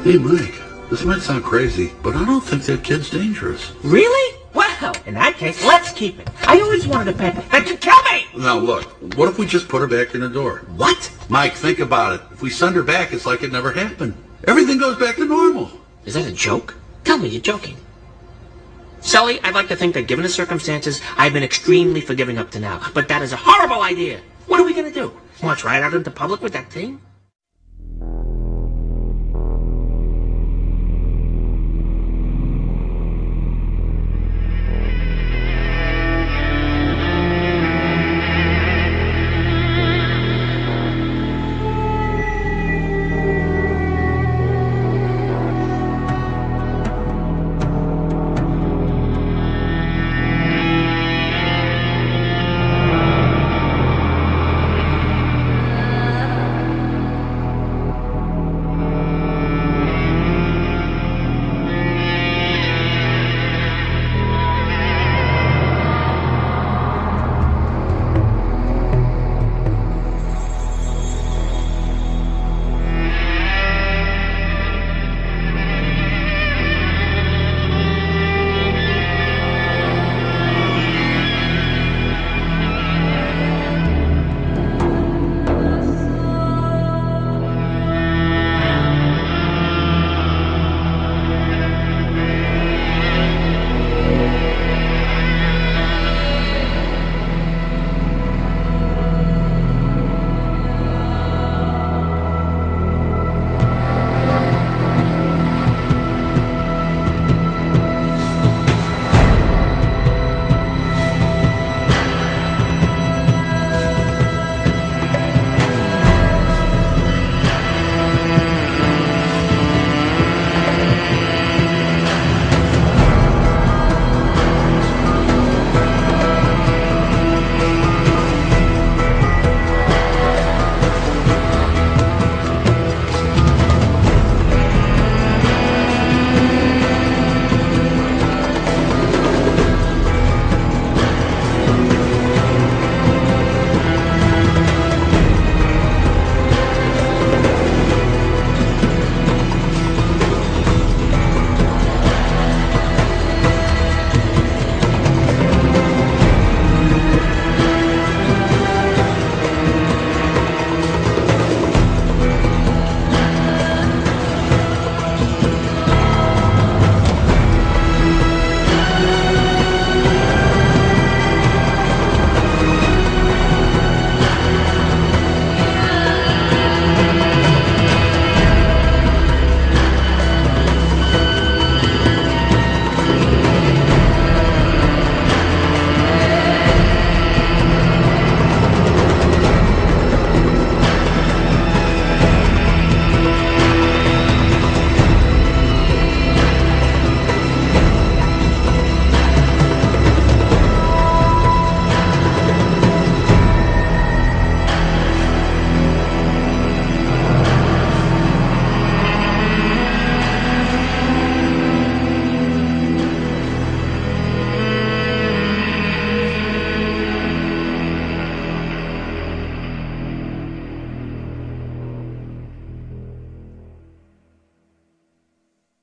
Hey, Mike, this might sound crazy, but I don't think that kid's dangerous. Really? Well, in that case, let's keep it. I always wanted a pet that could kill me! Now, look, what if we just put her back in the door? What? Mike, think about it. If we send her back, it's like it never happened. Everything goes back to normal. Is that a joke? Tell me you're joking. Sully, I'd like to think that given the circumstances, I've been extremely forgiving up to now. But that is a horrible idea. What are we going to do? March right out into public with that thing?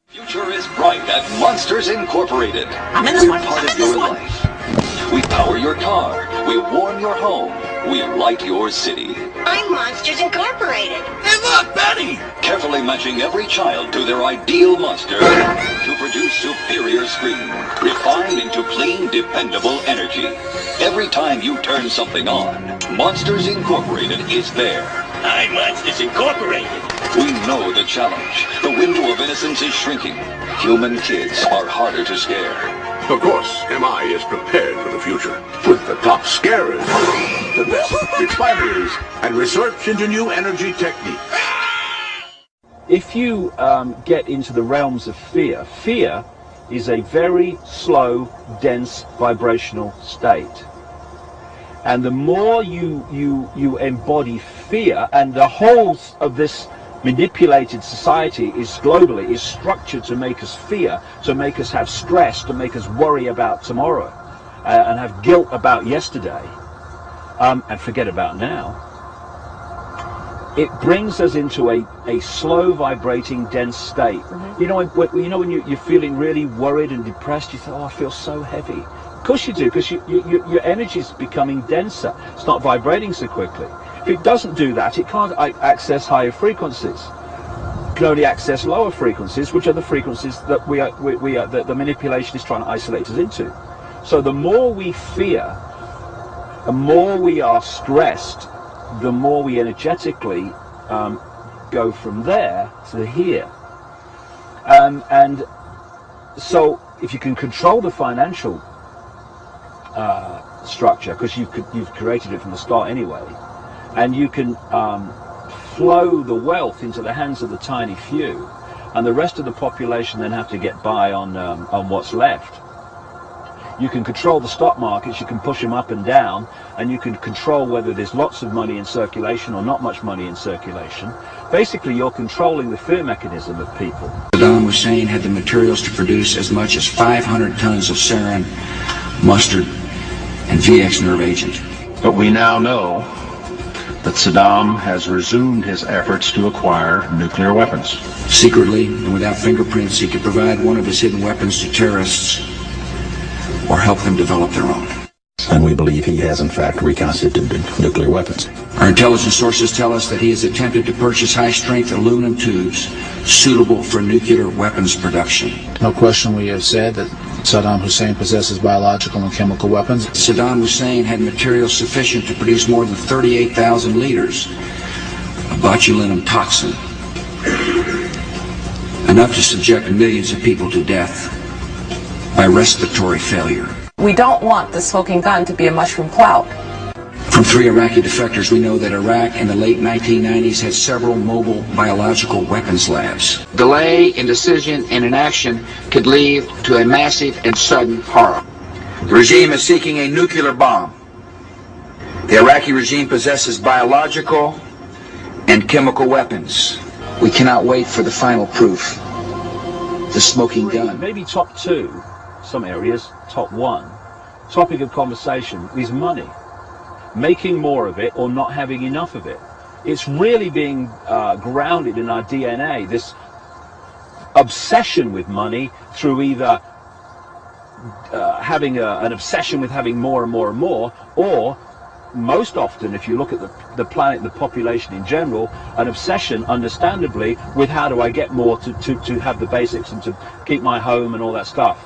Future is bright at Monsters Incorporated. I'm in this We're one. part I'm of in this your one. life. We power your car. We warm your home. We light your city. I'm Monsters Incorporated. Hey, look, Betty! Carefully matching every child to their ideal monster to produce superior screen, refined into clean, dependable energy. Every time you turn something on, Monsters Incorporated is there. I'm Monsters Incorporated. We know the challenge. The window of innocence is shrinking. Human kids are harder to scare. Of course, MI is prepared for the future. With the top scarers, the best refiners, and research into new energy techniques. If you get into the realms of fear, fear is a very slow, dense, vibrational state. And the more you embody fear, and the whole of this manipulated society is globally is structured to make us fear, to make us have stress, to make us worry about tomorrow, and have guilt about yesterday, and forget about now. it brings us into a slow vibrating dense state. You know, when you're feeling really worried and depressed, you think, oh, I feel so heavy. Of course you do, because your energy is becoming denser. It's not vibrating so quickly. If it doesn't do that, it can't access higher frequencies. It can only access lower frequencies, which are the frequencies that that the manipulation is trying to isolate us into. So the more we fear, the more we are stressed, the more we energetically go from there to here. And so if you can control the financial structure, because you've created it from the start anyway, and you can flow the wealth into the hands of the tiny few, and the rest of the population then have to get by on what's left. You can control the stock markets, you can push them up and down, and you can control whether there's lots of money in circulation or not much money in circulation. Basically, you're controlling the fear mechanism of people. Saddam Hussein had the materials to produce as much as 500 tons of sarin, mustard, and VX nerve agent. But we now know that Saddam has resumed his efforts to acquire nuclear weapons. Secretly and without fingerprints, he could provide one of his hidden weapons to terrorists or help them develop their own. And we believe he has, in fact, reconstituted nuclear weapons. Our intelligence sources tell us that he has attempted to purchase high-strength aluminum tubes suitable for nuclear weapons production. No question we have said that Saddam Hussein possesses biological and chemical weapons. Saddam Hussein had materials sufficient to produce more than 38,000 liters of botulinum toxin, enough to subject millions of people to death by respiratory failure. We don't want the smoking gun to be a mushroom cloud. From 3 Iraqi defectors, we know that Iraq in the late 1990s had several mobile biological weapons labs. Delay, indecision, and inaction could lead to a massive and sudden horror. The regime is seeking a nuclear bomb. The Iraqi regime possesses biological and chemical weapons. We cannot wait for the final proof. The smoking gun. Maybe top 2, some areas, top 1. Topic of conversation is money. Making more of it or not having enough of it. It's really being grounded in our DNA, this obsession with money through either having an obsession with having more and more and more, or most often, if you look at the planet, the population in general, an obsession, understandably, with how do I get more to have the basics and to keep my home and all that stuff.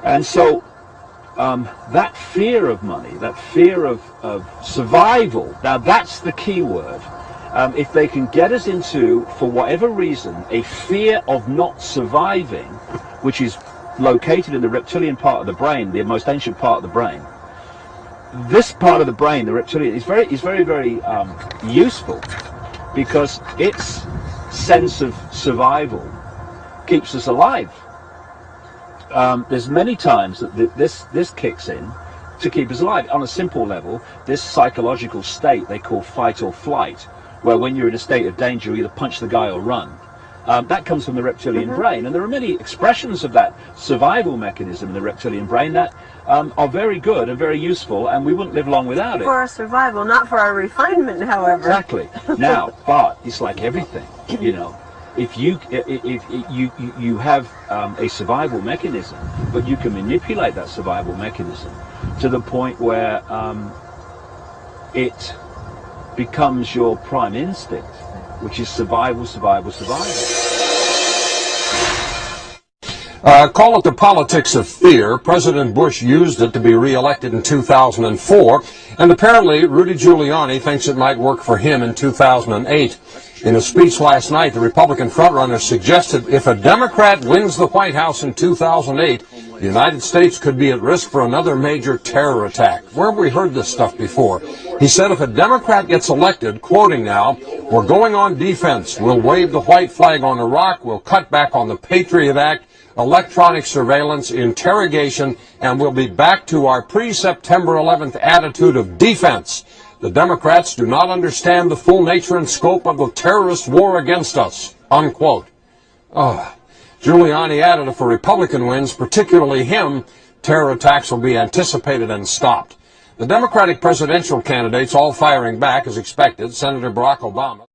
And so that fear of money, that fear of survival, now that's the key word. If they can get us into, for whatever reason, a fear of not surviving, which is located in the reptilian part of the brain, the most ancient part of the brain, this part of the brain, the reptilian, is very useful, because its sense of survival keeps us alive. There's many times that this kicks in to keep us alive. On a simple level, this psychological state they call fight or flight, where when you're in a state of danger, you either punch the guy or run. That comes from the reptilian brain, and there are many expressions of that survival mechanism in the reptilian brain that are very good and very useful, and we wouldn't live long without it. For our survival, not for our refinement, however. Exactly. Now, but it's like everything, you know. If you have a survival mechanism, but you can manipulate that survival mechanism to the point where it becomes your prime instinct, which is survival, survival, survival. Call it the politics of fear. President Bush used it to be reelected in 2004, and apparently Rudy Giuliani thinks it might work for him in 2008. In a speech last night, the Republican frontrunner suggested if a Democrat wins the White House in 2008, the United States could be at risk for another major terror attack. Where have we heard this stuff before? He said if a Democrat gets elected, quoting now, we're going on defense. We'll wave the white flag on Iraq. We'll cut back on the Patriot Act, electronic surveillance, interrogation, and we'll be back to our pre-September 11th attitude of defense. The Democrats do not understand the full nature and scope of the terrorist war against us, unquote. Giuliani added if a Republican wins, particularly him, terror attacks will be anticipated and stopped. The Democratic presidential candidates all firing back as expected. Senator Barack Obama